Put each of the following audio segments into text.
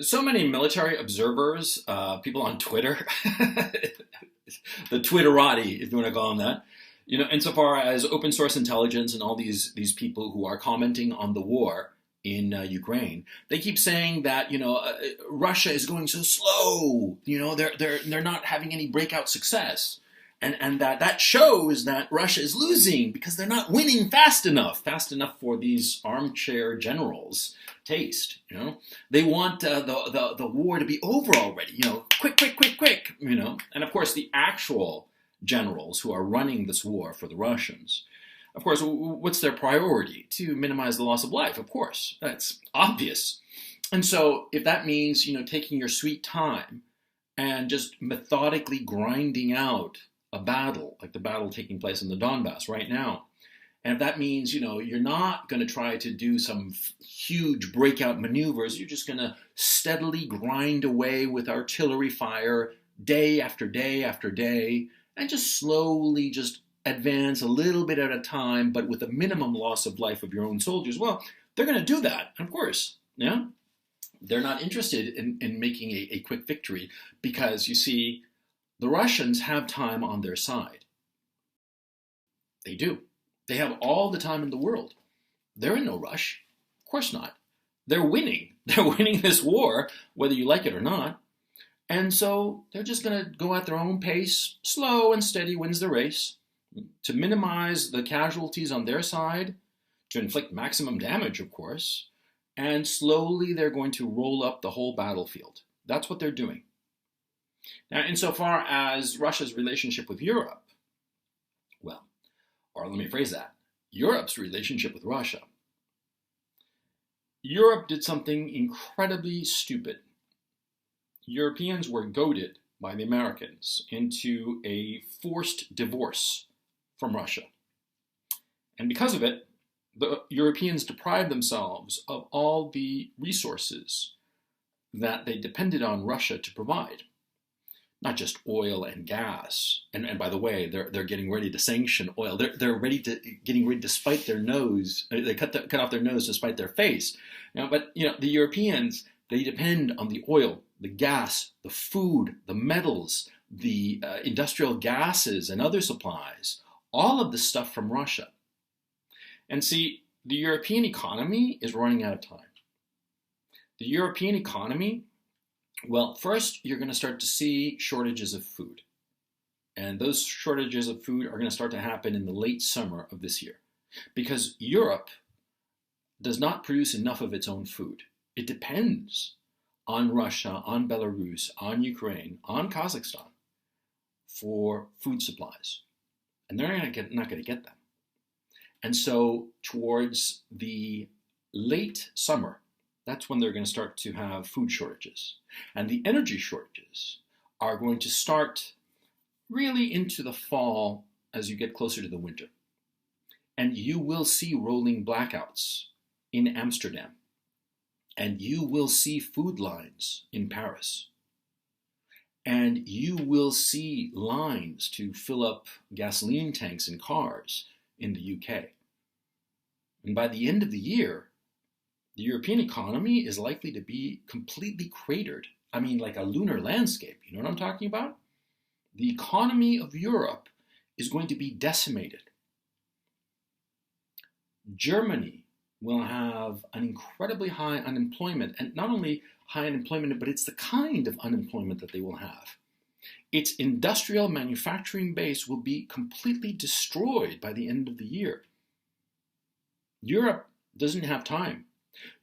So many military observers, people on Twitter, the Twitterati, if you want to call them that, insofar as open source intelligence and all these people who are commenting on the war in Ukraine, they keep saying that Russia is going so slow. They're not having any breakout success, and that shows that Russia is losing because they're not winning fast enough for these armchair generals taste. They want the war to be over already. Quick, quick, quick, quick. And of course the actual generals who are running this war for the Russians, of course, what's their priority? To minimize the loss of life, of course. That's obvious. And so if that means taking your sweet time and just methodically grinding out a battle, like the battle taking place in the Donbass right now, and if that means, you're not going to try to do some huge breakout maneuvers, you're just going to steadily grind away with artillery fire day after day after day, and just slowly just advance a little bit at a time, but with a minimum loss of life of your own soldiers, well, they're going to do that, of course. Yeah, they're not interested in making a quick victory because, you see, the Russians have time on their side. They do. They have all the time in the world. They're in no rush. Of course not. They're winning. They're winning this war, whether you like it or not. And so they're just going to go at their own pace. Slow and steady wins the race. To minimize the casualties on their side, to inflict maximum damage, of course. And slowly they're going to roll up the whole battlefield. That's what they're doing. Now, insofar as Russia's relationship with Europe, well, or let me phrase that, Europe's relationship with Russia. Europe did something incredibly stupid. Europeans were goaded by the Americans into a forced divorce from Russia. And because of it, the Europeans deprived themselves of all the resources that they depended on Russia to provide. Not just oil and gas. And by the way, they're getting ready to sanction oil. They're getting ready to spite their nose. They cut off their nose to spite their face. But the Europeans, they depend on the oil, the gas, the food, the metals, the industrial gases and other supplies. All of this stuff from Russia. And see, the European economy is running out of time. The European economy, well, first, you're going to start to see shortages of food. And those shortages of food are going to start to happen in the late summer of this year. Because Europe does not produce enough of its own food. It depends on Russia, on Belarus, on Ukraine, on Kazakhstan for food supplies. And they're not going to get them. And so towards the late summer, that's when they're going to start to have food shortages. And the energy shortages are going to start really into the fall as you get closer to the winter. And you will see rolling blackouts in Amsterdam. And you will see food lines in Paris. And you will see lines to fill up gasoline tanks in cars in the UK. And by the end of the year, the European economy is likely to be completely cratered. I mean, like a lunar landscape. You know what I'm talking about? The economy of Europe is going to be decimated. Germany will have an incredibly high unemployment, and not only high unemployment, but it's the kind of unemployment that they will have. Its industrial manufacturing base will be completely destroyed by the end of the year. Europe doesn't have time.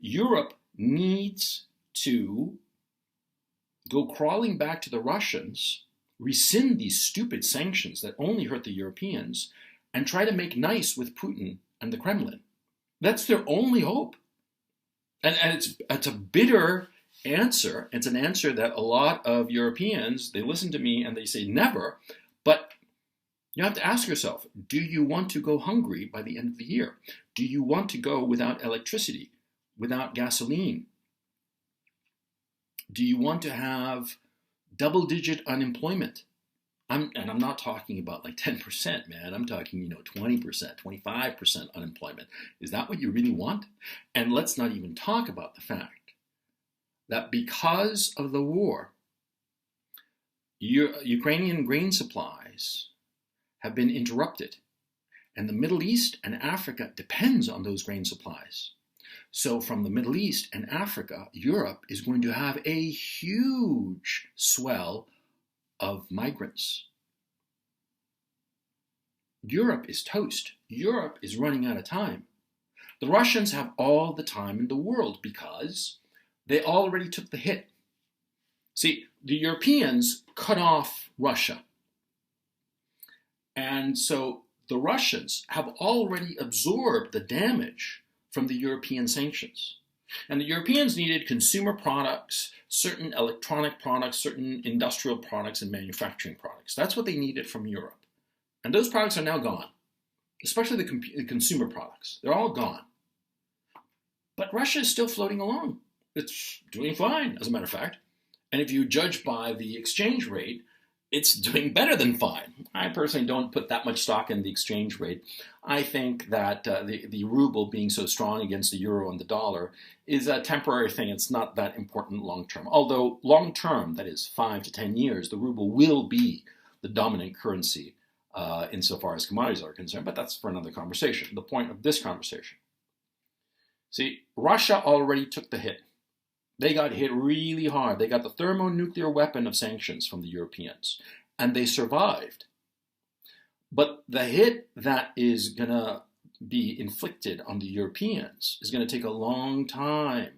Europe needs to go crawling back to the Russians, rescind these stupid sanctions that only hurt the Europeans, and try to make nice with Putin and the Kremlin. That's their only hope. And it's a bitter answer. It's an answer that a lot of Europeans, they listen to me and they say never, but you have to ask yourself, do you want to go hungry by the end of the year? Do you want to go without electricity, without gasoline? Do you want to have double-digit unemployment? I'm not talking about like 10%, man. I'm talking, 20%, 25% unemployment. Is that what you really want? And let's not even talk about the fact that because of the war, Ukrainian grain supplies have been interrupted, and the Middle East and Africa depends on those grain supplies. So from the Middle East and Africa, Europe is going to have a huge swell of migrants. Europe is toast. Europe is running out of time. The Russians have all the time in the world because they already took the hit. See, the Europeans cut off Russia. And so the Russians have already absorbed the damage from the European sanctions. And the Europeans needed consumer products, certain electronic products, certain industrial products, and manufacturing products. That's what they needed from Europe. And those products are now gone, especially the consumer products. They're all gone. But Russia is still floating along. It's doing fine, as a matter of fact. And if you judge by the exchange rate, it's doing better than fine. I personally don't put that much stock in the exchange rate. I think that the ruble being so strong against the euro and the dollar is a temporary thing. It's not that important long term. Although long term, that is 5 to 10 years, the ruble will be the dominant currency insofar as commodities are concerned. But that's for another conversation. The point of this conversation. See, Russia already took the hit. They got hit really hard. They got the thermonuclear weapon of sanctions from the Europeans, and they survived. But the hit that is going to be inflicted on the Europeans is going to take a long time